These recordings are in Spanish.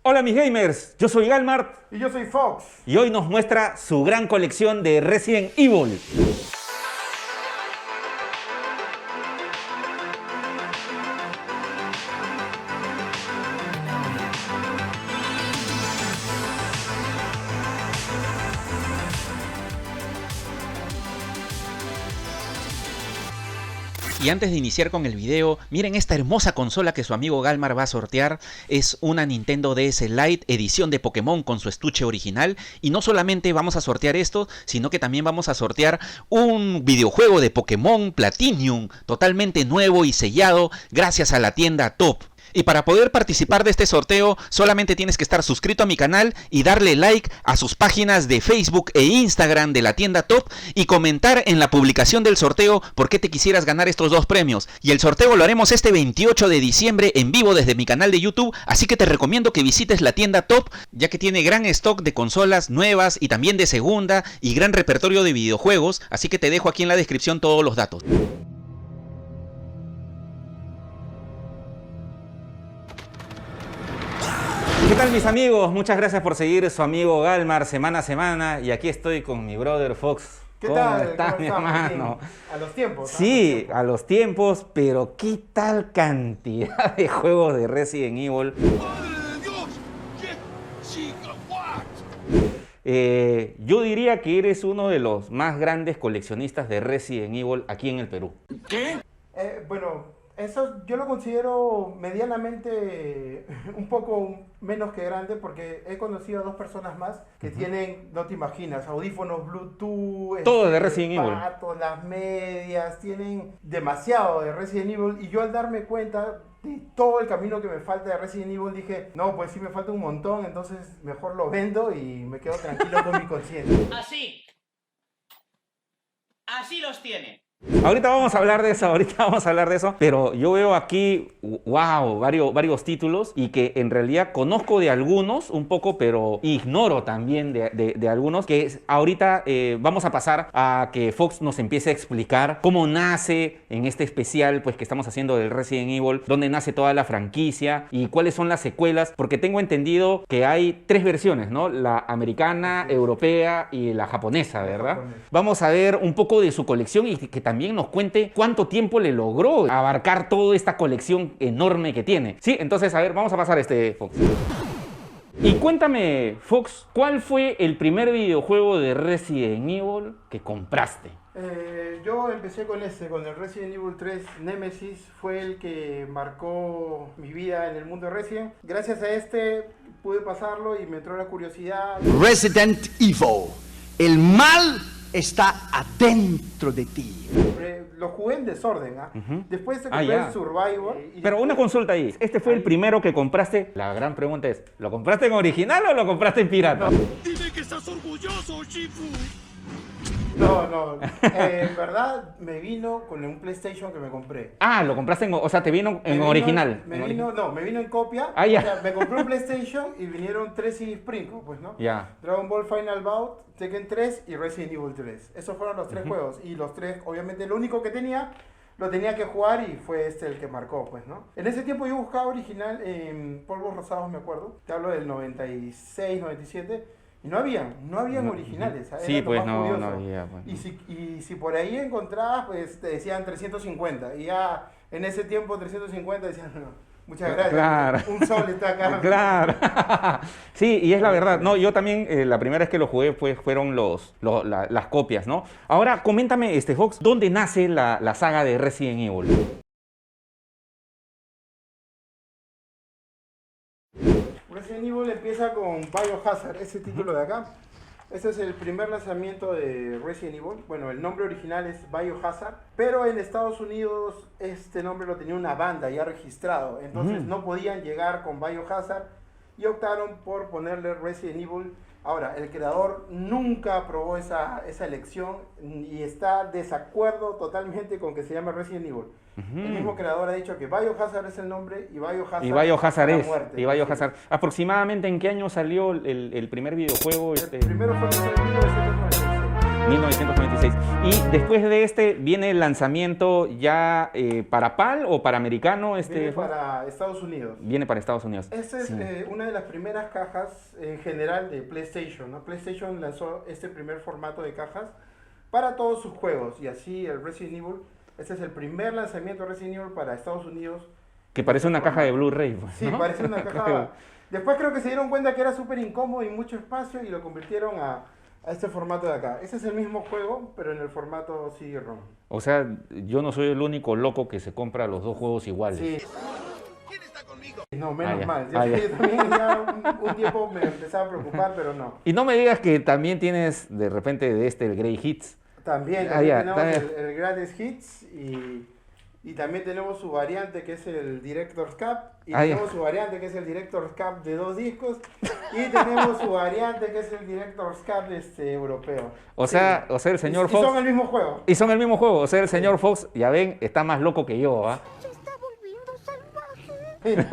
Hola mis gamers, yo soy Galmart Y yo soy Fox. y hoy nos muestra su gran colección de Resident Evil. Y antes de iniciar con el video, miren esta hermosa consola que su amigo Galmar va a sortear. Es una Nintendo DS Lite edición de Pokémon con su estuche original. Y no solamente vamos a sortear esto, sino que también vamos a sortear un videojuego de Pokémon Platinum totalmente nuevo y sellado gracias a la tienda Top. Y para poder participar de este sorteo solamente tienes que estar suscrito a mi canal y darle like a sus páginas de Facebook e Instagram de la tienda Top y comentar en la publicación del sorteo por qué te quisieras ganar estos dos premios. Y el sorteo lo haremos este 28 de diciembre en vivo desde mi canal de YouTube, así que te recomiendo que visites la tienda Top ya que tiene gran stock de consolas nuevas y también de segunda y gran repertorio de videojuegos, así que te dejo aquí en la descripción todos los datos. ¿Qué tal mis amigos? Muchas gracias por seguir su amigo Galmar semana a semana. Y aquí estoy con mi brother Fox. ¿Qué ¿Cómo tal? estás, ¿Cómo mi estamos? hermano? A los tiempos. Sí, a los tiempos, pero ¿qué tal cantidad de juegos de Resident Evil? ¡Madre de Dios! ¿Qué chica? ¿What? Yo diría que eres uno de los más grandes coleccionistas de Resident Evil aquí en el Perú. ¿Qué? Bueno, eso yo lo considero medianamente un poco menos que grande porque he conocido a dos personas más que tienen, no te imaginas, audífonos Bluetooth, Todo de Resident Evil. patos, las medias, tienen demasiado de Resident Evil y yo al darme cuenta de todo el camino que me falta de Resident Evil dije, no, pues sí me falta un montón, entonces mejor lo vendo y me quedo tranquilo con mi conciencia. Así. Así los tiene. Ahorita vamos a hablar de eso, pero yo veo aquí, wow, varios títulos y que en realidad conozco de algunos un poco, pero ignoro también de algunos, que ahorita vamos a pasar a que Fox nos empiece a explicar cómo nace en este especial pues que estamos haciendo del Resident Evil, dónde nace toda la franquicia y cuáles son las secuelas, porque tengo entendido que hay tres versiones, ¿no? La americana, europea y la japonesa, ¿verdad? Vamos a ver un poco de su colección y que también nos cuente cuánto tiempo le logró abarcar toda esta colección enorme que tiene. Sí, entonces, a ver, vamos a pasar Fox. Y cuéntame, Fox, ¿cuál fue el primer videojuego de Resident Evil que compraste? Yo empecé con el Resident Evil 3 Nemesis, fue el que marcó mi vida en el mundo de Resident. Gracias a pude pasarlo y me entró la curiosidad. Resident Evil. El mal está adentro de ti. Lo jugué en desorden, ¿ah? Después compré ya. el Survivor. Pero una consulta ahí, ¿este fue el primero que compraste? La gran pregunta es, ¿lo compraste en original o lo compraste en pirata? Dime que estás orgulloso, Shifu. No, en verdad me vino con un PlayStation que me compré. Ah, lo compraste o sea, te vino en original. Me vino en copia. Ah, ya. O sea, me compré un PlayStation y vinieron 3 CD Sprinkle, pues, ¿no? Ya. Dragon Ball Final Bout, Tekken 3 y Resident Evil 3. Esos fueron los tres juegos. Y los tres, obviamente, lo único que lo tenía que jugar y fue el que marcó, pues, ¿no? En ese tiempo yo buscaba original en Polvos Rosados, me acuerdo. Te hablo del 96, 97. Y no habían originales. ¿Sabes? Sí, Era lo pues más curioso. no había. Pues, Y si por ahí encontrabas, pues te decían 350. Y ya en ese tiempo 350 decían, no, muchas gracias. Claro. Un sol está acá. Claro. Sí, y es la verdad. No, yo también, la primera vez que lo jugué pues, fueron las copias, ¿no? Ahora, coméntame, Fox, ¿dónde nace la saga de Resident Evil? Resident Evil empieza con Biohazard, ese título de acá. Este es el primer lanzamiento de Resident Evil. Bueno, el nombre original es Biohazard, pero en Estados Unidos este nombre lo tenía una banda ya registrado. Entonces no podían llegar con Biohazard y optaron por ponerle Resident Evil. Ahora, el creador nunca aprobó esa elección y está desacuerdo totalmente con que se llame Resident Evil. El mismo creador ha dicho que Biohazard es el nombre y Biohazard es la muerte. Y Biohazard. ¿Aproximadamente en qué año salió el primer videojuego? El primero fue en 1996. 1996. Y después de este, ¿viene el lanzamiento ya para PAL o para americano? Viene para Estados Unidos. Viene para Estados Unidos. Esta es Sí. una de las primeras cajas en general de PlayStation, ¿no? PlayStation lanzó este primer formato de cajas para todos sus juegos. Y así el Resident Evil, este es el primer lanzamiento de Resident Evil para Estados Unidos. Que parece una caja de Blu-ray. Pues, Sí, ¿no? parece una caja. Después creo que se dieron cuenta que era súper incómodo y mucho espacio y lo convirtieron a este formato de acá. Ese es el mismo juego, pero en el formato CD-ROM. O sea, yo no soy el único loco que se compra los dos juegos iguales. Sí. ¿Quién está conmigo? No, menos ya. mal. Ah, ya. Yo también ya un tiempo me empezaba a preocupar, pero no. Y no me digas que también tienes de repente de este el Grey Hits. También ya, tenemos también. el Greatest Hits y también tenemos su variante que es el Director's Cut y Ya. tenemos su variante que es el Director's Cut de 2 discos y tenemos su variante que es el Director's Cut europeo. O Sí. sea, el señor y Fox. son el mismo juego. Y son el mismo juego. O sea, el señor Fox, ya ven, está más loco que yo, ¿ah? Se está volviendo salvaje.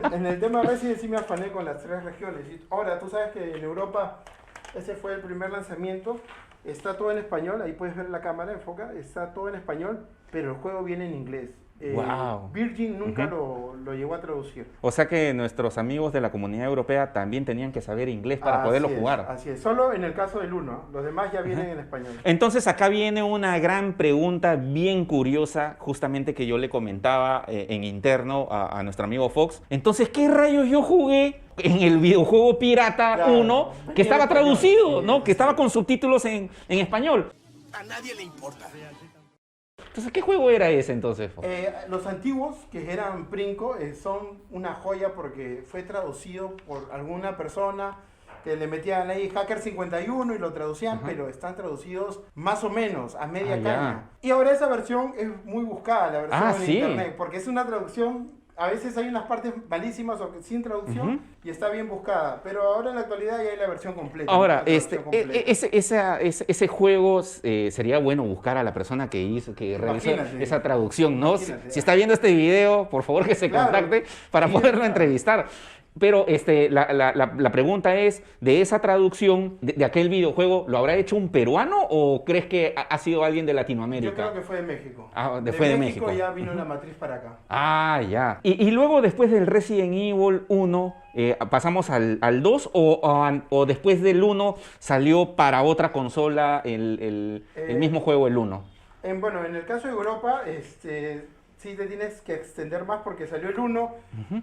Sí. En el tema de Resident sí me afané con las 3 regiones. Y ahora, tú sabes que en Europa ese fue el primer lanzamiento. Está todo en español, ahí puedes ver la cámara, enfoca, está todo en español, pero el juego viene en inglés. Wow. Virgin nunca lo llegó a traducir. O sea que nuestros amigos de la comunidad europea también tenían que saber inglés para poderlo Así es, jugar. Así es, solo en el caso del 1, los demás ya vienen en español. Entonces acá viene una gran pregunta bien curiosa, justamente que yo le comentaba en interno a nuestro amigo Fox. Entonces, ¿qué rayos yo jugué en el videojuego Pirata Claro, 1 venía que estaba en español, traducido, sí, ¿no? sí, Que estaba sí. con subtítulos en español. A nadie le importa. Entonces, ¿qué juego era ese entonces, Fox? Los antiguos, que eran Princo, son una joya porque fue traducido por alguna persona que le metían ahí Hacker 51 y lo traducían, pero están traducidos más o menos a media Ah, ya. caña. Y ahora esa versión es muy buscada, la versión Ah, en sí. internet, porque es una traducción, a veces hay unas partes malísimas o sin traducción y está bien buscada, pero ahora en la actualidad ya hay la versión completa. Ahora, la traducción completa. ese juego sería bueno buscar a la persona que realizó Imagínate. esa traducción, ¿no? Imagínate. Si está viendo este video, por favor que se Claro. contacte para Sí, poderlo claro. entrevistar. Pero la pregunta es, de esa traducción de aquel videojuego, ¿lo habrá hecho un peruano o crees que ha sido alguien de Latinoamérica? Yo creo que fue de México. Ah, fue de México. ya vino la matriz para acá. Ah, ya. Y luego después del Resident Evil 1, ¿pasamos al 2 o después del 1 salió para otra consola el mismo juego, el 1? Bueno, en el caso de Europa, sí te tienes que extender más porque salió el 1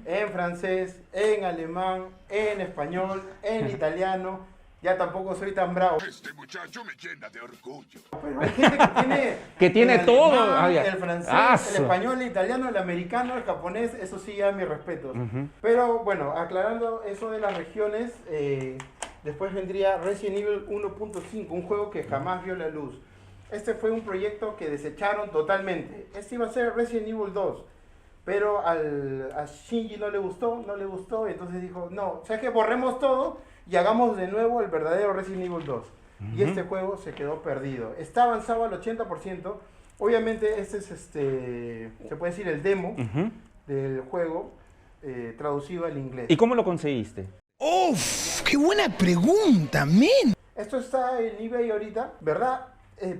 en francés, en alemán, en español, en italiano. Ya tampoco soy tan bravo. Este muchacho me llena de orgullo. Pero hay gente que tiene... Que tiene el todo. alemán, Ah, ya. el francés, Ah, el su- español, el italiano, el americano, el japonés, eso sí ya mis respetos. Pero bueno, aclarando eso de las regiones, después vendría Resident Evil 1.5, un juego que jamás vio la luz. Este fue un proyecto que desecharon totalmente. Este iba a ser Resident Evil 2. Pero a Shinji no le gustó, y entonces dijo, no, ¿sabes qué? Borremos todo y hagamos de nuevo el verdadero Resident Evil 2. Y este juego se quedó perdido. Está avanzado al 80%. Obviamente este es, se puede decir, el demo del juego traducido al inglés. ¿Y cómo lo conseguiste? ¡Uf! ¡Qué buena pregunta, men! Esto está en eBay ahorita, ¿verdad?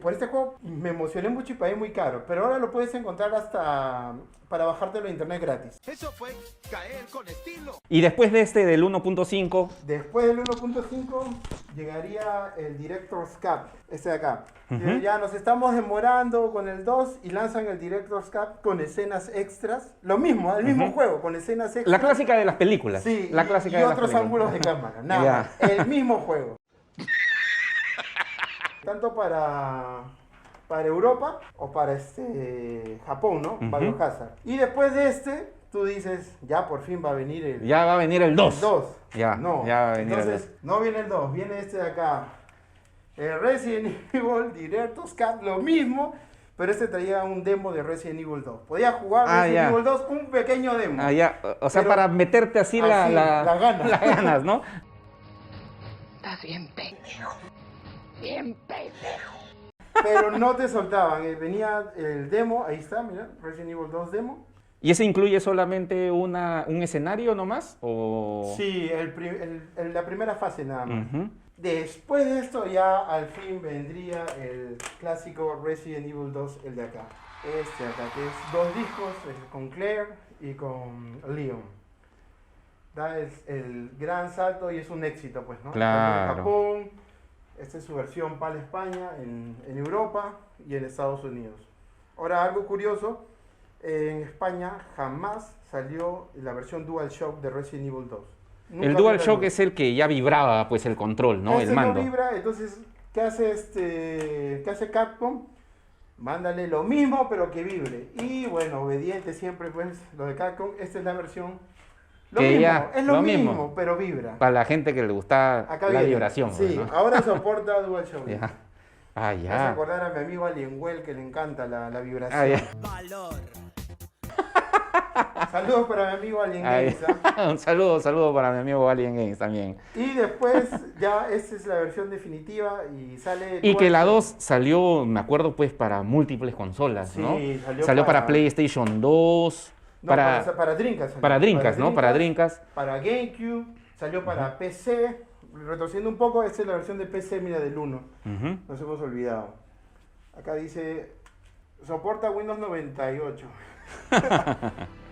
Por este juego me emocioné mucho y pagué muy caro, pero ahora lo puedes encontrar hasta para bajártelo a internet gratis. Eso fue caer con estilo. Y después de del 1.5, Después del 1.5 llegaría el Director's Cut, este de acá. Ya nos estamos demorando con el 2 y lanzan el Director's Cut con escenas extras. Lo mismo, el mismo juego, con escenas extras. la clásica de las películas. Sí, la clásica y de las otros películas. ángulos de cámara, nada Ya. más. El mismo juego. Tanto para Europa o para Japón, ¿no? Biohazard. Y después de tú dices, ya por fin va a venir el Ya va a venir el 2. 2. Ya, no. ya va a venir el Entonces, no viene el 2, viene este de acá. El Resident Evil Director's Cut, lo mismo, pero este traía un demo de Resident Evil 2. Podías jugar Resident ya. Evil 2, un pequeño demo. Ah, ya. O sea, Pero- para meterte así, así, las ganas. las ganas, ¿no? Estás bien pendejo. Bien pendejo. Pero no te soltaban. Venía el demo, ahí está, mira, Resident Evil 2 demo. ¿Y ese incluye solamente un escenario nomás? O... Sí, la primera fase nada más. Ujú. Después de esto ya al fin vendría el clásico Resident Evil 2, el de acá. Este de acá, que es 2 discos, con Claire y con Leon. Da el gran salto y es un éxito, pues, ¿no? Claro. En Japón, esta es su versión PAL España, en Europa y en Estados Unidos. Ahora, algo curioso, en España jamás salió la versión DualShock de Resident Evil 2. Nunca El vio la DualShock luz. es el que ya vibraba, pues, el control, ¿no? Este El mando. no vibra, entonces, ¿qué hace Capcom? Mándale lo mismo, pero que vibre. Y bueno, obediente siempre, pues, lo de Capcom. Esta es la versión. Lo Que mismo, ya, es lo lo mismo, mismo. pero vibra. Para la gente que le gusta Acá la viene. vibración. Sí, pues, ¿no? ahora soporta DualShock. Ya. Ah, Me hace ya. acordar a mi amigo Alienwell que le encanta la vibración. Ah, ya. Saludos para mi amigo Alien Ah, Games, ¿ah? ya. Un saludo para mi amigo Alien Games también. Y después, ya esta es la versión definitiva y sale. Y que la DualShock. 2 salió, me acuerdo, pues, para múltles consolas, Sí, ¿no? salió para para- PlayStation 2, No, para Dreamcast. salió. para Dreamcast, ¿no? Para Dreamcast. Para GameCube, salió para PC. Retrocediendo un poco, esta es la versión de PC, mira, del 1. Ujú. Nos hemos olvidado. Acá dice, soporta Windows 98.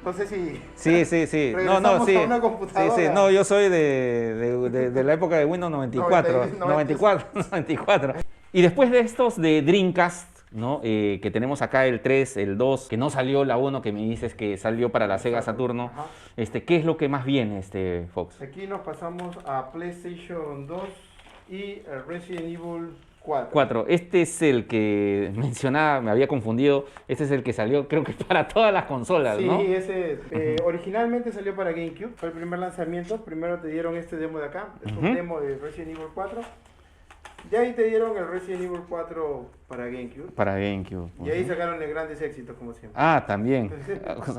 No sé si... Sí, sí, sí. No, no, Regresamos sí. a una Sí, computadora. sí. No, yo soy de la época de Windows 94. 94. 94. Y después de estos de Dreamcast, ¿no? Que tenemos acá el 3, el 2, que no salió la 1, que me dices que salió para la Sega Saturno. Ajá. ¿Qué es lo que más viene, Fox? Aquí nos pasamos a PlayStation 2 y el Resident Evil 4. 4. Este es el que mencionaba, me había confundido. Este es el que salió, creo que para todas las consolas, Sí, ¿no? ese originalmente salió para GameCube, fue el primer lanzamiento. Primero te dieron este demo de acá, es un Ujú. demo de Resident Evil 4. Y ahí te dieron el Resident Evil 4 para GameCube. Para GameCube. Y ahí Ujú. sacaron el grandes éxitos, como siempre. Ah, también.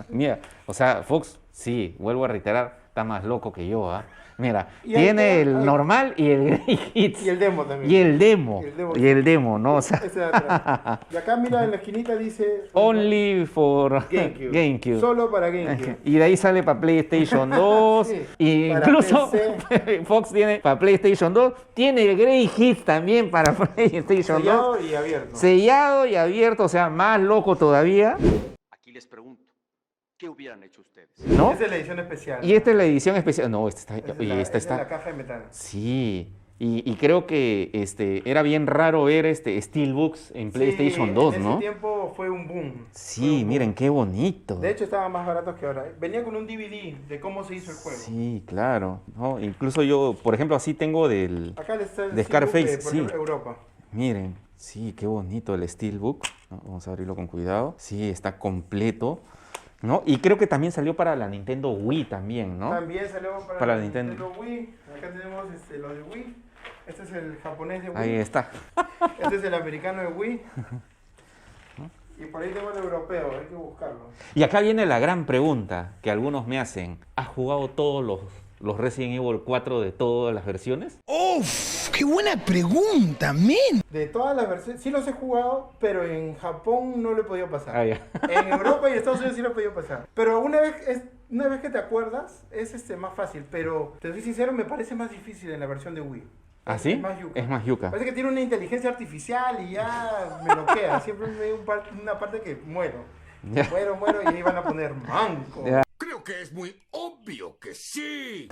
Mira, o sea, Fox, sí, vuelvo a reiterar, está más loco que yo, ¿ah? Mira, Y ahí tiene te- el ahí- normal y el Great Hits. Y el demo también. Y el demo. Y el demo. ¿no? O sea, Ese de atrás. Y acá mira en la esquinita dice only for GameCube. GameCube. Solo para GameCube. Y de ahí sale para PlayStation 2. Sí, Y para incluso PC. Fox tiene para PlayStation 2. Tiene el Great Hits también para PlayStation 2. Sellado y abierto. Sellado y abierto, o sea, más loco todavía, Aquí les pregunto, ¿qué hubieran hecho ustedes? ¿no? Esa es la edición especial. Y esta es la edición especial. No, esta está. Esa es Oye, la, esta esa es la está. caja de metal. Sí. Y creo que era bien raro ver Steelbooks en PlayStation Sí, 2, en ¿no? ese tiempo fue un boom. Fue Sí, un boom. miren qué bonito. De hecho, estaban más baratos que ahora. Venía con un DVD de cómo se hizo el juego. Sí, claro. ¿No? Incluso yo, por ejemplo, así tengo del. Acá está el De Scarface, Steelbook por sí. ejemplo, Europa. Miren, sí, qué bonito el Steelbook, ¿no? Vamos a abrirlo con cuidado. Sí, está completo, ¿no? Y creo que también salió para la Nintendo Wii también, ¿no? También salió Para la Nintendo. Wii. Acá tenemos los de Wii. Este es el japonés de Wii. Ahí está. Este es el americano de Wii. Y por ahí tengo el europeo, hay que buscarlo. Y acá viene la gran pregunta que algunos me hacen. ¿Has jugado todos los Resident Evil 4 de todas las versiones? ¡Uf! ¡Qué buena pregunta, men! De todas las versiones, sí los he jugado, pero en Japón no lo he podido pasar. Ah, ya. En Europa y Estados Unidos sí lo he podido pasar. Pero una vez que te acuerdas, es más fácil. Pero te soy sincero, me parece más difícil en la versión de Wii. ¿Ah, Es- sí? Es más yuca. Es más yuca. Parece que tiene una inteligencia artificial y ya me bloquea. Siempre me hay una parte que muero. Ya. Muero y ahí van a poner manco. Ya. Creo que es muy obvio que sí.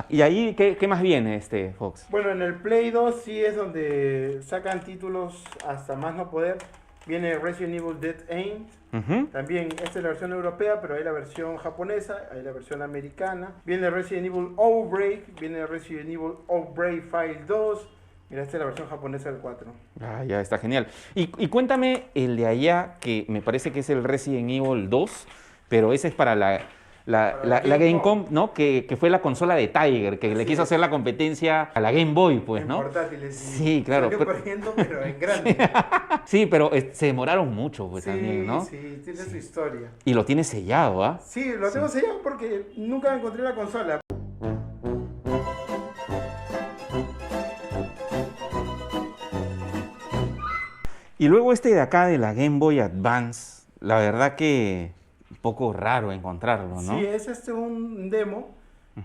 ¿Y ahí qué más viene, Fox? Bueno, en el Play 2 sí es donde sacan títulos hasta más no poder. Viene Resident Evil Dead Aim. Ujú. También esta es la versión europea, pero hay la versión japonesa, hay la versión americana. Viene Resident Evil Outbreak, viene Resident Evil Outbreak File 2. Mira, esta es la versión japonesa del 4. Ah, ya, está genial. Y cuéntame el de allá, que me parece que es el Resident Evil 2, pero ese es para la Gamecom, ¿no? Que fue la consola de Tiger, que le Así quiso es. hacer la competencia a la Game Boy, pues, En ¿no? portátiles. Sí, claro, Salió pero- corriendo, pero en grande. Sí, pero se demoraron mucho, pues, Sí, también, ¿no? sí, tiene su historia. Y lo tiene sellado, ¿ah? Sí, lo tengo sellado porque nunca encontré la consola. Y luego de acá de la Game Boy Advance, la verdad que un poco raro encontrarlo, ¿no? Sí, es un demo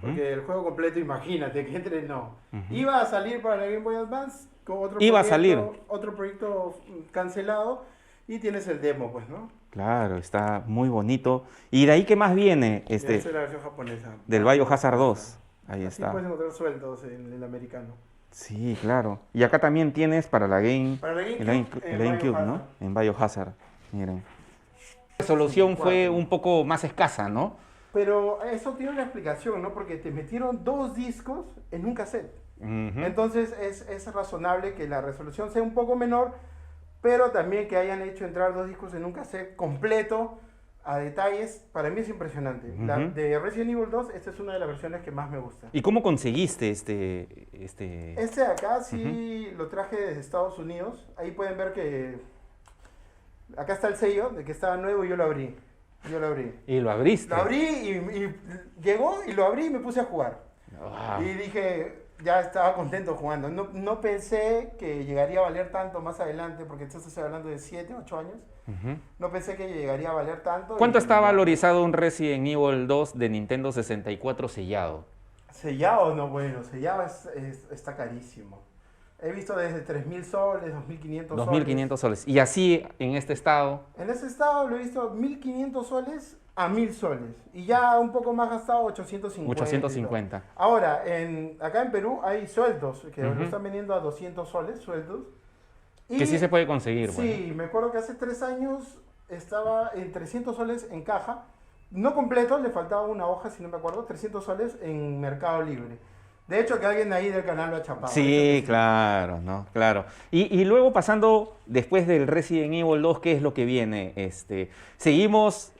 Porque el juego completo, imagínate, que entre no. Iba a salir para la Game Boy Advance con otro Iba a proyecto, salir. otro proyecto cancelado y tienes el demo, pues, ¿no? Claro, está muy bonito. ¿Y de ahí qué más viene? Esta es la versión japonesa. Del Biohazard 2. Ahí Así está. puedes encontrar sueltos en el americano. Sí, claro. Y acá también tienes para la Para la el GameCube, GameCube, ¿no? Biohazard. En Biohazard. Miren. La resolución fue un poco más escasa, ¿no? Pero eso tiene una explicación, ¿no? Porque te metieron 2 discos en un cassette. Ujú. Entonces es razonable que la resolución sea un poco menor, pero también que hayan hecho entrar 2 discos en un cassette completo a detalles, para mí es impresionante. La Ujú. de Resident Evil 2, esta es una de las versiones que más me gusta. ¿Y cómo conseguiste este? Este de acá sí lo traje desde Estados Unidos. Ahí pueden ver que acá está el sello de que estaba nuevo y yo lo abrí. Yo lo abrí. Y lo abriste. Lo abrí y llegó y lo abrí y me puse a jugar. Wow. Y dije, ya estaba contento jugando. No pensé que llegaría a valer tanto más adelante, porque estás hablando de 7, 8 años. Ujú. No pensé que llegaría a valer tanto. ¿Cuánto y- está valorizado un Resident Evil 2 de Nintendo 64 sellado? Sellado, no, bueno, sellado está carísimo. He visto desde 3.000 soles, 2.500 soles. 2.500 soles. Y así, en este estado, En ese estado lo he visto 1.500 soles a 1.000 soles. Y ya un poco más gastado, 850. 850. Ahora, acá en Perú hay sueldos, que Ujú. lo están vendiendo a 200 soles, sueldos. que sí se puede conseguir. Sí, me acuerdo que hace 3 años estaba en 300 soles en caja. No completo, le faltaba una hoja, si no me acuerdo, 300 soles en Mercado Libre. De hecho, que alguien ahí del canal lo ha chapado. Sí, De hecho que claro, ¿no? Claro. Y luego pasando, después del Resident Evil 2, ¿qué es lo que viene? ¿Seguimos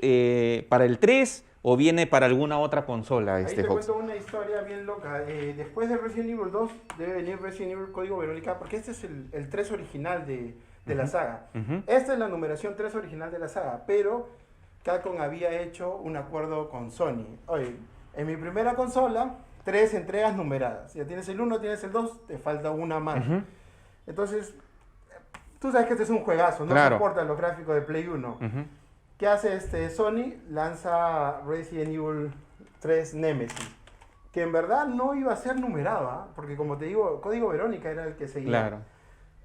para el 3 o viene para alguna otra consola, Ahí te Fox? cuento una historia bien loca. Después de Resident Evil 2 debe venir Resident Evil Código Verónica, porque este es el 3 original de la saga. Ujú. Esta es la numeración 3 original de la saga, pero Capcom había hecho un acuerdo con Sony. Oye, en mi primera consola, 3 entregas numeradas. Ya tienes el 1, tienes el 2, te falta una más. Ujú. Entonces, tú sabes que este es un juegazo, no Claro. soporta los gráficos de Play 1. Ujú. ¿Qué hace Sony? Lanza Resident Evil 3 Nemesis, que en verdad no iba a ser numerado, ¿ah? Porque como te digo, Código Verónica era el que seguía. Claro.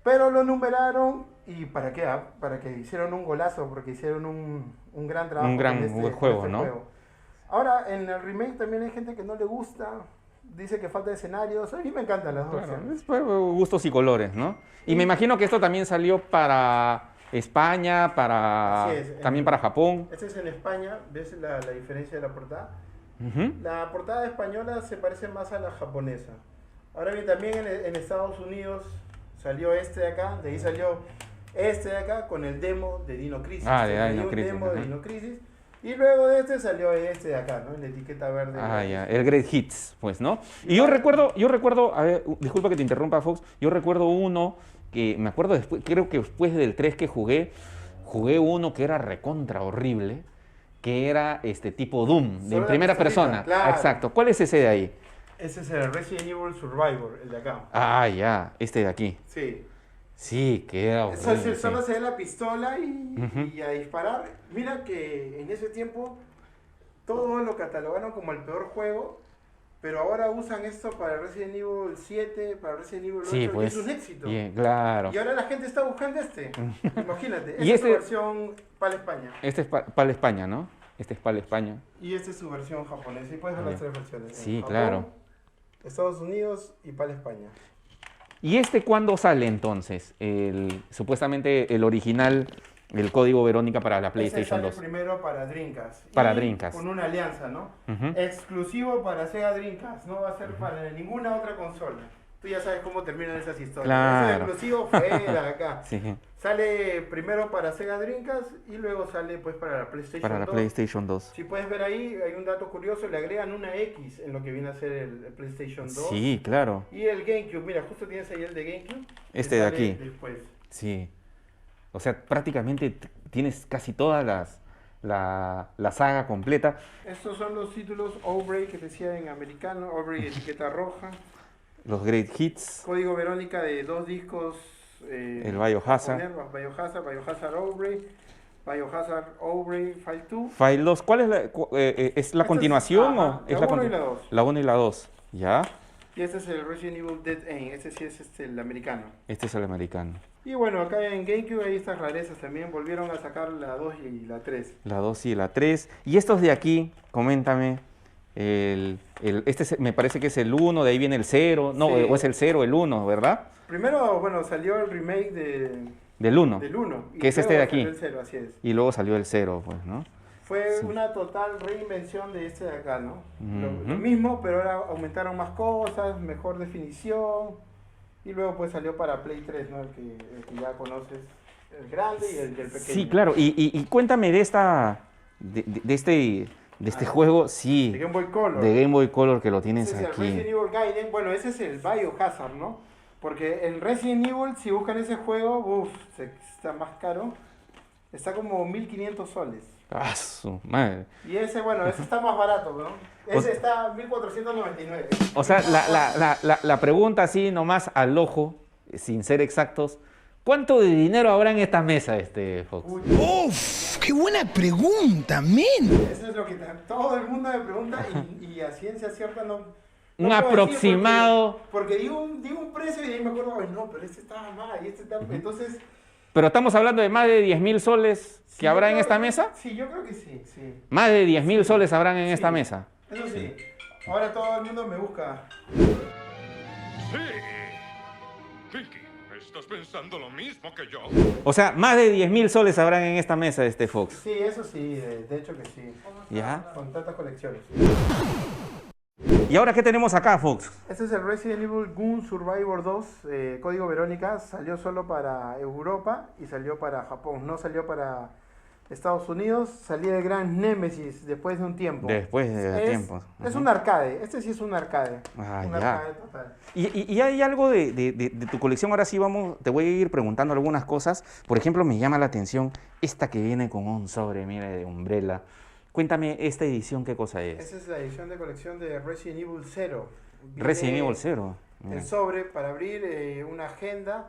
Pero lo numeraron y ¿para qué? Para que hicieron un golazo, porque hicieron un gran trabajo. Un gran con juego, este ¿no? juego. Ahora, en el remake también hay gente que no le gusta, dice que falta escenarios. A mí me encantan las dos Claro, versiones. es por gustos y colores, ¿no? Y me imagino que esto también salió para España, Así es, también para Japón. Este es en España, ¿ves la diferencia de la portada? Ujú. La portada española se parece más a la japonesa. Ahora bien, también en Estados Unidos salió este de acá, de ahí salió este de acá con el demo de Dino Crisis. Ah, de Tenía Dino un Crisis, demo de ajá. Dino Crisis. Y luego de este salió este de acá, ¿no? En la etiqueta verde. Ah, ya, el Great Hits, pues, ¿no? Y yo recuerdo, a ver, disculpa que te interrumpa, Fox, yo recuerdo uno que, me acuerdo después, creo que después del 3 que jugué uno que era recontra horrible, que era tipo Doom, de Solo en la primera pistolita, persona. claro. Exacto. ¿Cuál es ese de ahí? Ese es el Resident Evil Survivor, el de acá. Ah, ya, este de aquí. Sí. Sí, que era Eso horrible. solo sí. se da la pistola Ujú. y a disparar. Mira que en ese tiempo todos lo catalogaron como el peor juego, pero ahora usan esto para Resident Evil 7, para Resident Evil 8, Sí, y pues. es un éxito. Bien, claro. Y ahora la gente está buscando este. Imagínate, Y esta es su este- versión para España. Este es para España, ¿no? Este es para España. Y esta es su versión japonesa. Y puedes ver Ah, las ya. 3 versiones. Sí, Japón, claro. Estados Unidos y para España. ¿Y este cuándo sale entonces? Supuestamente el original, el código Verónica para la Ese PlayStation sale 2. primero para Dreamcast. Para Y Dreamcast. Con una alianza, ¿no? Ujú. Exclusivo para Sega Dreamcast. No va a ser para ninguna otra consola. Tú ya sabes cómo terminan esas historias. Claro. Ese exclusivo fuera acá. Sí, Sale primero para Sega Dreamcast y luego sale pues para la PlayStation para la 2. PlayStation 2. Si puedes ver ahí, hay un dato curioso, le agregan una X en lo que viene a ser el PlayStation 2. Sí, claro. Y el GameCube, mira, justo tienes ahí el de GameCube. que Este de sale aquí. Después. Sí. O sea, prácticamente tienes casi todas la saga completa. Estos son los títulos Outbreak que decía en americano, Outbreak etiqueta roja. Los Great Hits. Código Verónica de 2 discos. El Biohazard. Biohazard Outbreak. Biohazard Outbreak File 2. File 2, ¿cuál es es la continuación ajá, o es la 1 y la 2. La 1 y la 2, ¿ya? Y este es el Resident Evil Dead End, este sí es el americano. Este es el americano. Y bueno, acá en GameCube hay estas rarezas también, volvieron a sacar la 2 y la 3. La 2 y la 3. Y estos de aquí, coméntame, me parece que es el 1, de ahí viene el 0, no, Sí. o es el 0, el 1, ¿verdad? Primero, bueno, salió el remake Del 1, del 1. que es este de aquí. El 0, así es. Y luego salió el 0, pues, ¿no? Fue Sí. una total reinvención de este de acá, ¿no? Ujú. Lo mismo, pero ahora aumentaron más cosas, mejor definición. Y luego pues salió para Play 3, ¿no? El que ya conoces, el grande y el pequeño. Sí, claro. Y cuéntame de este Ah, juego, sí. De Game Boy Color. De Game Boy Color que lo tienes Ese es el aquí. Resident Evil Gaiden. Bueno, ese es el Biohazard, ¿no? Porque el Resident Evil, si buscan ese juego, está más caro. Está como 1500 soles. ¡Ah, su madre! Y ese, bueno, ese está más barato, ¿no? Ese está 1499. O sea, la pregunta así nomás al ojo, sin ser exactos, ¿cuánto de dinero habrá en esta mesa, Fox? Uy, Uf, qué buena pregunta, men. eso es lo que todo el mundo me pregunta y a ciencia cierta no. Un puedo decir aproximado. Porque digo un precio y de ahí me acuerdo, ay no, pero este estaba mal y este estaba. Entonces. Pero estamos hablando de más de 10.000 soles sí, que habrá yo en creo esta que- mesa. Sí, yo creo que sí, sí. Más de 10.000 soles habrán en Sí. esta mesa. Eso sí. Ahora todo el mundo me busca. Sí. Pinky, ¿estás pensando lo mismo que yo? O sea, más de 10.000 soles habrán en esta mesa, Fox. Sí, eso sí, de hecho que sí. ¿Ya? Con tantas colecciones. ¿Y ahora qué tenemos acá, Fox? Este es el Resident Evil Gun Survivor 2, código Verónica. Salió solo para Europa y salió para Japón. No salió para Estados Unidos. Salía el gran Nemesis después de un tiempo. Después de Es- tiempo. Es Ujú. un arcade. Este sí es un arcade. Ah, un ya. arcade total. Y hay algo de tu colección, ahora sí te voy a ir preguntando algunas cosas. Por ejemplo, me llama la atención esta que viene con un sobre, mira, de Umbrella. Cuéntame, esta edición, ¿qué cosa es? Esta es la edición de colección de Resident Evil 0. Resident Evil 0. El sobre para abrir una agenda.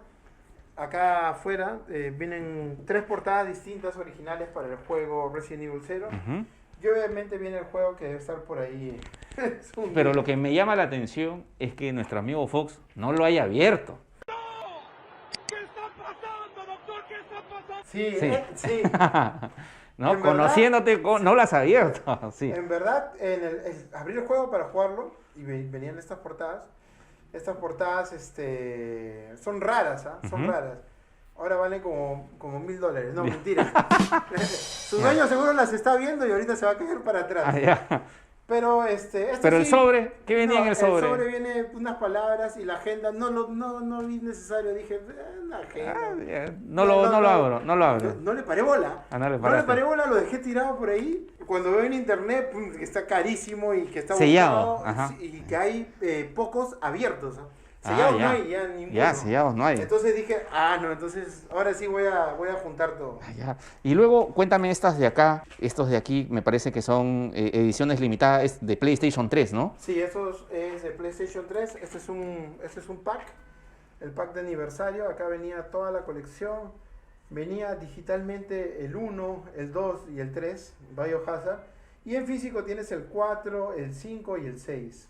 Acá afuera vienen 3 portadas distintas originales para el juego Resident Evil 0. Ujú. Y obviamente viene el juego que debe estar por ahí. Es un- Pero lo que me llama la atención es que nuestro amigo Fox no lo haya abierto. ¿Qué está pasando, doctor? ¿Qué está pasando? Sí, Sí. sí. ¿No? En verdad- Conociéndote, no lo has abierto. Sí. En verdad, abrí el juego para jugarlo y venían estas portadas. Estas portadas son raras, ¿ah? Son Ujú. raras. Ahora valen como $1000. No, mentira. Su dueño seguro las está viendo y ahorita se va a caer para atrás. Ah, ya. Pero Pero el sí- sobre, ¿qué venía en el sobre? El sobre viene unas palabras y la agenda. No vi necesario. Dije, una agenda. Ah, ya. No lo abro, no lo abro. No le paré bola. Ah, no le No le paraste. paré bola, lo dejé tirado por ahí. Cuando veo en internet pum, que está carísimo y que está Sellado, botado, ajá. y que hay pocos abiertos. ¿Ah? Ah, Sellados ya. no hay ya ninguno. Ya, sellados no hay. Entonces dije, no, entonces ahora sí voy a juntar todo. Ah, ya. Y luego cuéntame estas de acá, estos de aquí me parece que son ediciones limitadas de PlayStation 3, ¿no? Sí, eso es de PlayStation 3. Este es un pack. El pack de aniversario. Acá venía toda la colección. Venía digitalmente el 1, el 2 y el 3, Biohazard. Y en físico tienes el 4, el 5 y el 6.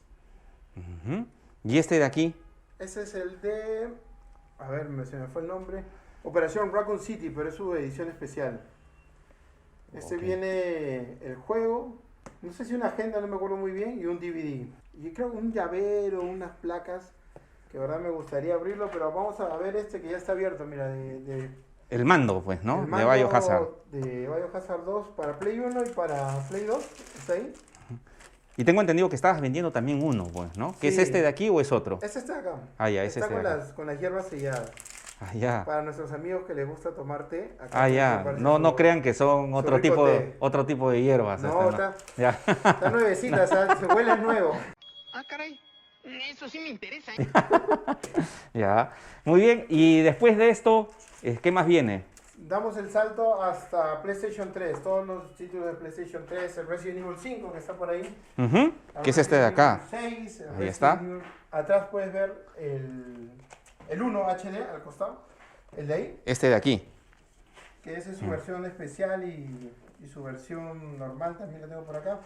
Ujú. Y este de aquí, Ese es el de... A ver, se me fue el nombre. Operación Raccoon City, pero es su edición especial. Ok. Viene el juego. No sé si una agenda, no me acuerdo muy bien. Y un DVD. Y creo que un llavero, unas placas. Que de verdad me gustaría abrirlo. Pero vamos a ver este que ya está abierto. Mira, el mando, pues, ¿no? el De mando Biohazard. De Biohazard 2 para Play 1 y para Play 2. ¿Está ahí? Y tengo entendido que estabas vendiendo también uno, pues, ¿no? ¿Que es Sí. este de aquí o es otro? Es este de acá. Ah, ya, es Está este con de acá. con las hierbas selladas. Ah, ya. Para nuestros amigos que les gusta tomar té. acá Ah, ya. aparece No, su- no crean que son su otro rico té. tipo de hierbas. No, Ya. Está nuevecita, se huele nuevo. Ah, caray. Eso sí me interesa. Ya. Muy bien. Y después de esto, ¿qué más viene? Damos el salto hasta PlayStation 3. Todos los títulos de PlayStation 3. El Resident Evil 5 que está por ahí. Ujú. el ¿Qué es este de Resident acá? Evil 6, el Ahí Resident está. Evil- Atrás puedes ver el 1 HD al costado. El de ahí. Este de aquí. que esa es su versión especial y su versión normal, también la tengo por acá.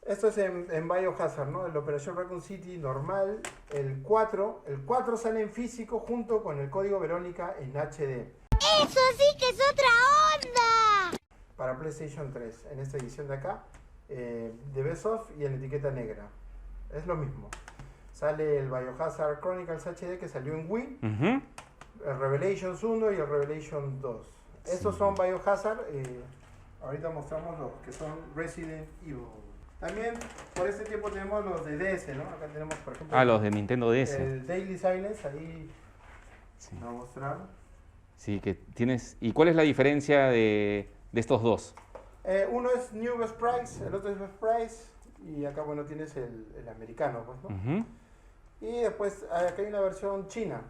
Esto es en Biohazard, ¿no? El Operación Raccoon City normal, el 4 sale en físico junto con el código Verónica en HD. ¡Eso sí que es otra onda! Para PlayStation 3, en esta edición de acá, de Best Of y en etiqueta negra. Es lo mismo. Sale el Biohazard Chronicles HD que salió en Wii, el Revelations 1 y el Revelations 2. Estos son Biohazard, ahorita mostramos los que son Resident Evil. También por este tiempo tenemos los de DS, ¿no? Acá tenemos, por ejemplo, los de Nintendo DS. el Daily Silence, ahí voy a mostrar. Sí, que tienes. ¿Y cuál es la diferencia de estos dos? Uno es New Best Price, el otro es Best Price, y acá, bueno, tienes el americano, pues, ¿no? Y después acá hay una versión china.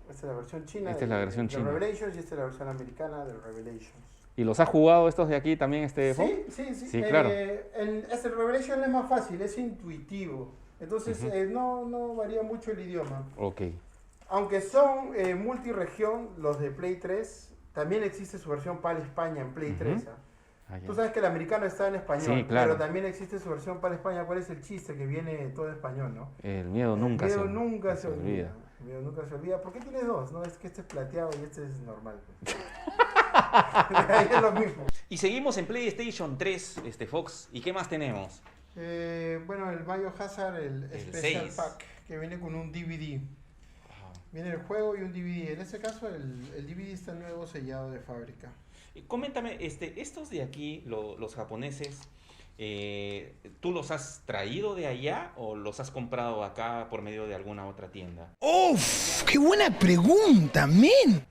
Esta es la versión china. Esta es la versión de china. Revelations, y esta es la versión americana de Revelations. ¿Y los has jugado estos de aquí también, Sí. Sí, claro. Este Revelation es más fácil, es intuitivo. Entonces no varía mucho el idioma. Ok. Aunque son multiregión, los de Play 3, también existe su versión PAL España en Play 3. Tú sabes que el americano está en español, Sí, claro. pero también existe su versión PAL España. ¿Cuál es el chiste? Que viene todo en español, ¿no? El miedo nunca El se miedo nunca se olvida. olvida. El miedo nunca se olvida. ¿Por qué tienes dos? No, es que este es plateado y este es normal. Ahí es lo mismo. Y seguimos en PlayStation 3, Fox. ¿Y qué más tenemos? Bueno, el Biohazard, el Special 6. Pack, que viene con un DVD. Viene el juego y un DVD. En este caso, el DVD está nuevo, sellado de fábrica. Coméntame, estos de aquí, los japoneses, ¿tú los has traído de allá o los has comprado acá por medio de alguna otra tienda? ¡Uf! ¡Qué buena pregunta, men!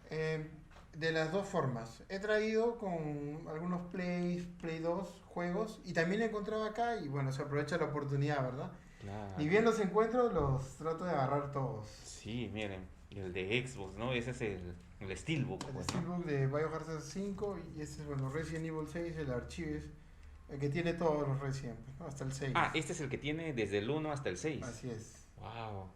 De las dos formas. He traído con algunos Play 2 juegos y también he encontrado acá y bueno, se aprovecha la oportunidad, ¿verdad? Claro. Y bien los encuentro, los trato de agarrar todos. Sí, miren, el de Xbox, ¿no? Ese es el Steelbook. El pues, Steelbook de Biohazard 5 y este es, bueno, Resident Evil 6, el Archives, el que tiene todos los Resident, ¿no? Hasta el 6. Este es el que tiene desde el 1 hasta el 6. Así es. Wow.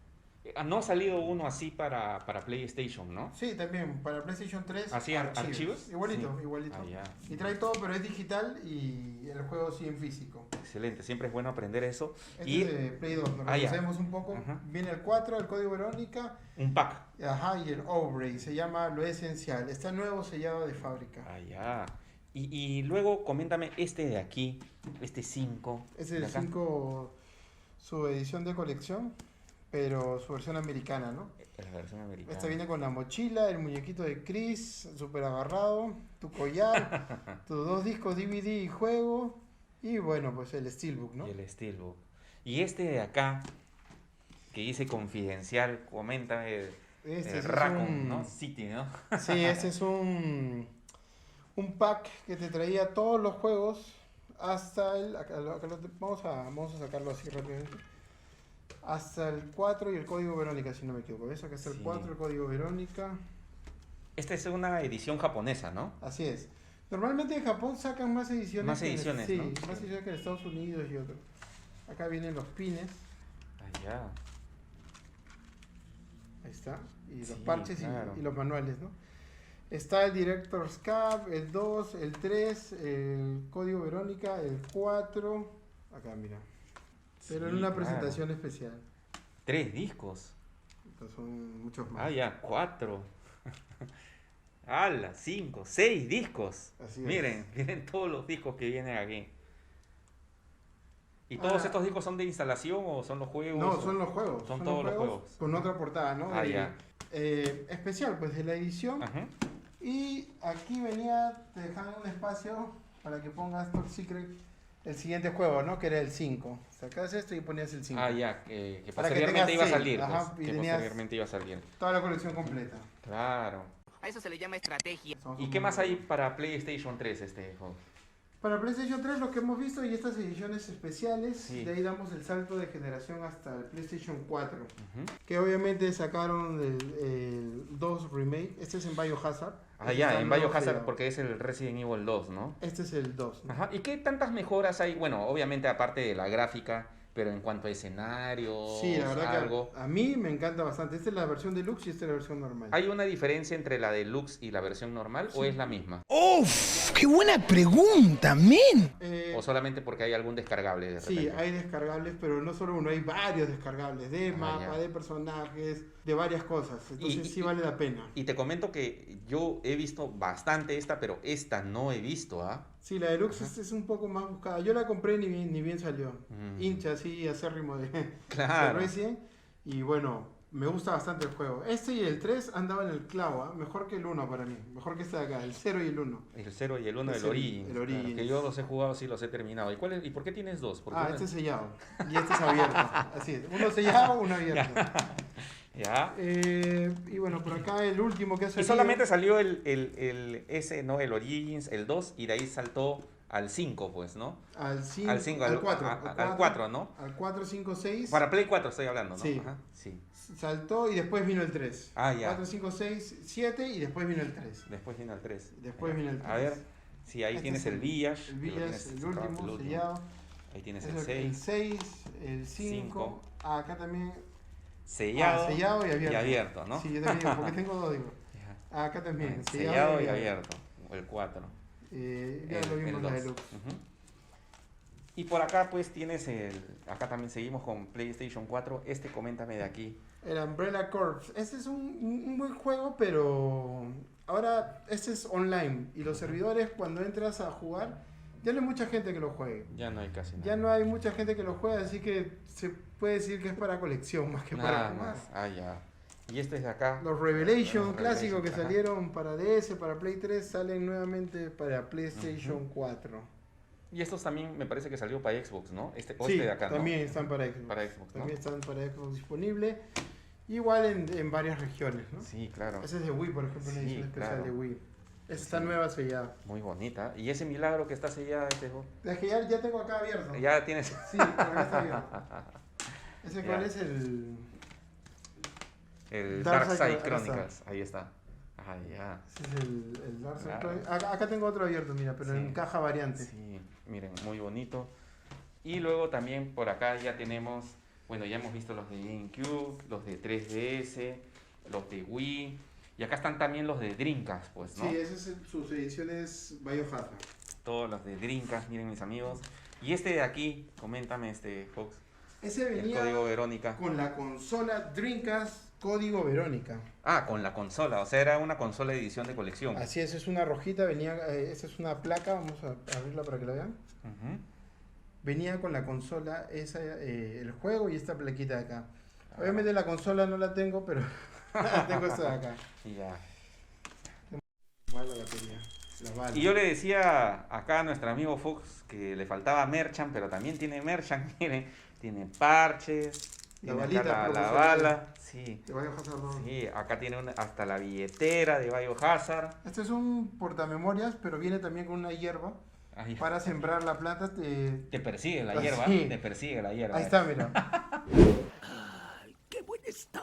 No ha salido uno así para PlayStation, ¿no? Sí, también, para PlayStation 3. ¿Así archivos? Igualito, Sí. igualito. Ya. Y trae todo, pero es digital y el juego sí en físico. Excelente, siempre es bueno aprender eso. Este Y es de Play 2, lo ya. conocemos un poco. Ajá. Viene el 4, el código Verónica, un pack. y el Outbreak, se llama Lo Esencial. Está nuevo, sellado de fábrica. Ya. Y luego coméntame este de aquí, este 5. Ese es el 5, su edición de colección, pero su versión americana, ¿no? La versión americana. Esta viene con la mochila, el muñequito de Chris, súper agarrado, tu collar, tus 2 discos DVD y juego, y bueno, pues el Steelbook, ¿no? Y el Steelbook. Y este de acá, que dice confidencial, coméntame, Este es Raccoon, ¿no? City, ¿no? Sí, este es un pack que te traía todos los juegos hasta el... vamos a sacarlo así rápidamente. Hasta el 4 y el código Verónica, si no me equivoco. ¿Ves? Acá está el 4, el código Verónica. Esta es una edición japonesa, ¿no? Así es. Normalmente en Japón sacan más ediciones. Más ediciones, sí, ¿no? más ediciones que en Estados Unidos y otros. Acá vienen los pines. Ya. Ahí está. Y los Sí, parches claro. y los manuales, ¿no? Está el Director's Cut, el 2, el 3, el código Verónica, el 4. Acá, mira. Pero en Sí, una claro. presentación especial. 3 discos. Entonces son muchos más. Ya, 4. ¡Hala! 5, 6 discos. Así es. Miren todos los discos que vienen aquí. ¿Y todos estos discos son de instalación o son los juegos? No, son los juegos. Son todos los juegos. Con otra portada, ¿no? Ya. Especial, pues, de la edición. Ajá. Y aquí venía, te dejaban un espacio para que pongas Top Secret el siguiente juego, ¿no? Que era el 5. Sacabas esto y ponías el 5. Ya, que Para que posteriormente tengas iba a 6. salir. Ajá, Pues, y que tenías posteriormente iba a salir. toda la colección completa. Claro. A eso se le llama estrategia. ¿Y qué más hay para PlayStation 3, Fox? Para PlayStation 3 lo que hemos visto y estas ediciones especiales, Sí. de ahí damos el salto de generación hasta el PlayStation 4. Que obviamente sacaron el 2 Remake. Este es en Biohazard. Este Ya, está en nuevo Biohazard sellado. porque es el Resident Evil 2, ¿no? Este es el 2, ¿no? Ajá. ¿Y qué tantas mejoras hay? Bueno, obviamente aparte de la gráfica, pero en cuanto a escenarios, Sí, la verdad algo... que a mí me encanta bastante. Esta es la versión deluxe y esta es la versión normal. ¿Hay una diferencia entre la deluxe y la versión normal o es la misma? ¡Uf! ¡Qué buena pregunta, men! ¿O solamente porque hay algún descargable de repente? Sí, hay descargables, pero no solo uno, hay varios descargables de mapa, ya. de personajes, de varias cosas. Entonces sí vale la pena. Y te comento que yo he visto bastante esta, pero esta no he visto, ¿ah? Sí, la deluxe es un poco más buscada. Yo la compré ni bien salió. Mm. Hincha así, acérrimo de Claro. Resident. Y bueno, me gusta bastante el juego. Este y el 3 han dado en el clavo, ¿ah? Mejor que el 1 para mí. Mejor que este de acá, el 0 y el 1. El 0 y el 1 Es del Origins. el Origins. Claro, que yo los he jugado, sí los he terminado. ¿Y por qué tienes dos? Porque Este es sellado. Y este es abierto. Así es. Uno sellado, uno abierto. Ya. Y bueno, por acá el último que ha Y salido. solamente salió ese, ¿no? El Origins, el 2, y de ahí saltó al 5, pues, ¿no? Al 5, Al 5, al 4. al 4, ¿no? Al 4, 5, 6. Para Play 4 estoy hablando, ¿no? Sí. Ajá, sí. Saltó y después vino el 3. Ah, ya. 4, 5, 6, 7 y después vino el 3. Después vino el 3. Después vino el 3. A ver, sí, ahí Este tienes es el Village. El luego Village, tienes el último, sellado. Ahí tienes Es el 6. El 6, el 5. Acá también. Sellado, sellado y abierto. ¿no? Sí, yo también digo, porque tengo dos, digo. Ya. Acá también. Sellado y abierto. O el 4. Ya lo vimos la deluxe. Y por acá pues tienes acá también seguimos con PlayStation 4. Coméntame de aquí. El Umbrella Corps. Este es un buen juego, pero ahora este es online. Y los servidores cuando entras a jugar, ya no hay mucha gente que lo juegue. Ya no hay casi nada. Ya no hay mucha gente que lo juega, así que se puede decir que es para colección más que para Nada jugar. más. Ah, ya. Y este es de acá. Los Revelation Los clásicos que Revelation, ajá. salieron para DS, para Play 3, salen nuevamente para PlayStation 4. Y estos también me parece que salió para Xbox, ¿no? Sí, de acá, ¿no? también están para Xbox. Para Xbox, ¿no? También están para Xbox disponible. Igual en varias regiones, ¿no? Sí, claro. Ese es de Wii, por ejemplo, una Sí, edición especial claro. de Wii. Esa está nueva sellada. Muy bonita. Y ese milagro que está sellada, Es que ya tengo acá abierto. ya tienes. Sí, pero ya está abierto. ¿Ese Ya. cuál es el...? El Dark Dark Side Side Chronicles. Chronicles. Ahí está. Ah, ya. Ese es el Dark Side Claro. Chronicles. Acá tengo otro abierto, mira, pero Sí. en caja variante. Sí, miren, muy bonito. Y luego también por acá ya tenemos, bueno, ya hemos visto los de GameCube, los de 3DS, los de Wii. Y acá están también los de Dreamcast, pues, ¿no? Sí, esas son sus ediciones Biohazard. Todos los de Dreamcast, miren mis amigos. Y este de aquí, coméntame, Fox, Ese el venía código Verónica. con la consola Dreamcast Código Verónica. Ah, con la consola, o sea, era una consola de edición de colección. Así es una rojita, venía, esa es una placa, vamos a abrirla para que la vean. Ujú. Venía con la consola, el juego y esta plaquita de acá. Obviamente la consola no la tengo, pero tengo esta de acá. Ya. Igual la batería, la bala. Y yo le decía acá a nuestro amigo Fox que le faltaba merchant, pero también tiene merchant, miren, tiene parches, La tiene balita acá la profesional. bala, sí, De Biohazard 2. sí, acá tiene hasta la billetera de Biohazard. Este es un portamemorias, pero viene también con una hierba Ahí, para sembrar la planta. te persigue la Ah, hierba, sí. te persigue la hierba. Ahí está, mira. ¡Qué buen está!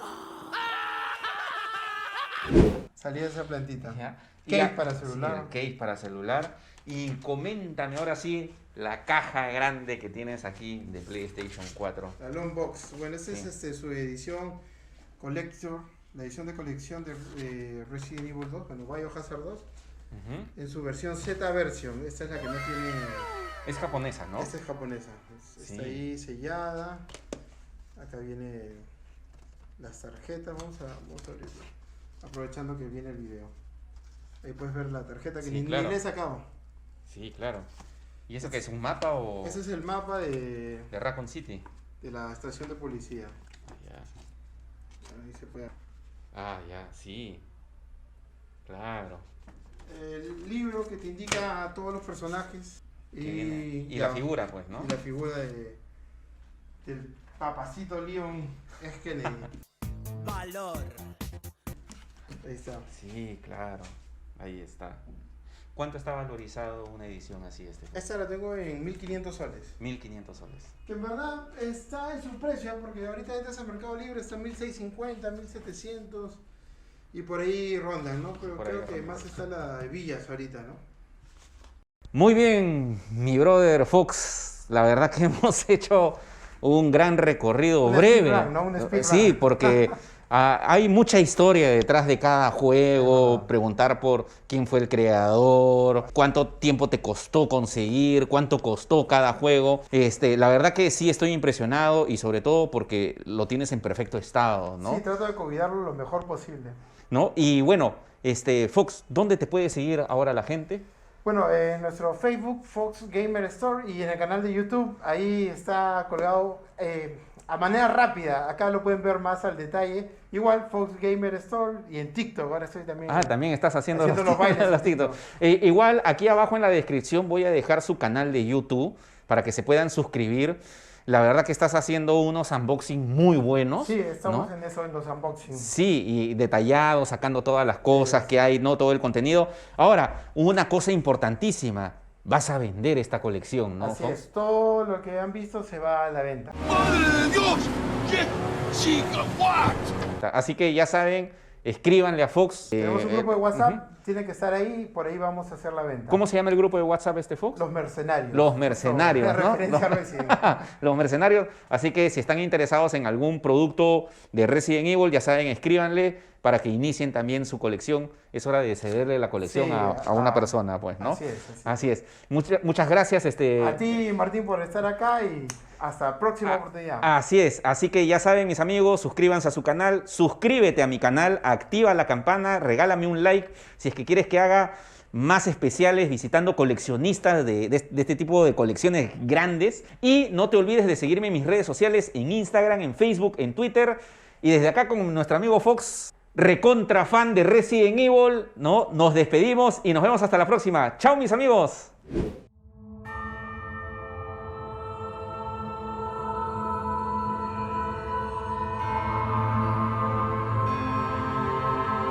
Salía esa plantita. Ya. Case Y para sí, celular. el case para celular. Y coméntame ahora sí la caja grande que tienes aquí de PlayStation 4. La Long Box. Bueno, esta Sí. es su edición Collector, la edición de colección de Resident Evil 2, bueno, Biohazard 2, Ujú. en su versión Z version. Esta es la que no tiene. Es japonesa, ¿no? Esta es japonesa. Está Sí. ahí sellada. Acá viene las tarjetas. Vamos a abrirlo. Aprovechando que viene el video. Ahí puedes ver la tarjeta que Sí, ni claro. le he sacado. Sí, claro. ¿Y eso qué es? ¿Un mapa o Ese es el mapa de Raccoon City? la estación de policía. Ya. Ahí se puede. Ya, sí. Claro. El libro que te indica a todos los personajes. Que viene. Y ya, la figura, pues, ¿no? y la figura del papacito Leon S. Kennedy. Valor. Ahí está. Sí, claro. Ahí está. ¿Cuánto está valorizado una edición así, Esta la tengo en 1500 soles. 1500 soles. Que en verdad está en su precio, porque ahorita entras al Mercado Libre, está en 1650, 1700 y por ahí rondan, ¿no? Pero Por ahí creo que rondan. más está la de Villas ahorita, ¿no? Muy bien, mi brother Fox. La verdad que hemos hecho un gran recorrido Un breve. speedrun, ¿no? Un speedrun. Sí, porque hay mucha historia detrás de cada juego, preguntar por quién fue el creador, cuánto tiempo te costó conseguir, cuánto costó cada juego. La verdad que sí estoy impresionado y sobre todo porque lo tienes en perfecto estado, ¿no? Sí, trato de cuidarlo lo mejor posible. ¿No? Y bueno, Fox, ¿dónde te puede seguir ahora la gente? Bueno, en nuestro Facebook, Fox Gamer Store, y en el canal de YouTube, ahí está colgado a manera rápida. Acá lo pueden ver más al detalle. Igual, Fox Gamer Store, y en TikTok, ahora estoy también... También estás haciendo los bailes en los TikTok. Igual, aquí abajo en la descripción voy a dejar su canal de YouTube para que se puedan suscribir. La verdad que estás haciendo unos unboxing muy buenos. Sí, estamos ¿no? en eso, en los unboxings. Sí, y detallados, sacando todas las cosas que hay, ¿no? Todo el contenido. Ahora, una cosa importantísima. Vas a vender esta colección, ¿no? Así Fox? es, todo lo que han visto se va a la venta. ¡Madre de Dios! ¿Qué gigawatt? Así que ya saben, escríbanle a Fox. Tenemos un grupo de WhatsApp, ujú. tiene que estar ahí, por ahí vamos a hacer la venta. ¿Cómo se llama el grupo de WhatsApp Fox? Los mercenarios. Los mercenarios, De ¿no? referencia a Resident. Los mercenarios. Así que si están interesados en algún producto de Resident Evil, ya saben, escríbanle para que inicien también su colección. Es hora de cederle la colección Sí, a una persona, pues, ¿no? Así es. Así es. Muchas gracias. A ti, Martín, por estar acá y hasta la próxima oportunidad. Así es. Así que ya saben, mis amigos, suscríbanse a su canal, suscríbete a mi canal, activa la campana, regálame un like si es que quieres que haga más especiales visitando coleccionistas de este tipo de colecciones grandes. Y no te olvides de seguirme en mis redes sociales, en Instagram, en Facebook, en Twitter. Y desde acá con nuestro amigo Fox, recontra fan de Resident Evil, ¿no? Nos despedimos y nos vemos hasta la próxima. ¡Chao, mis amigos!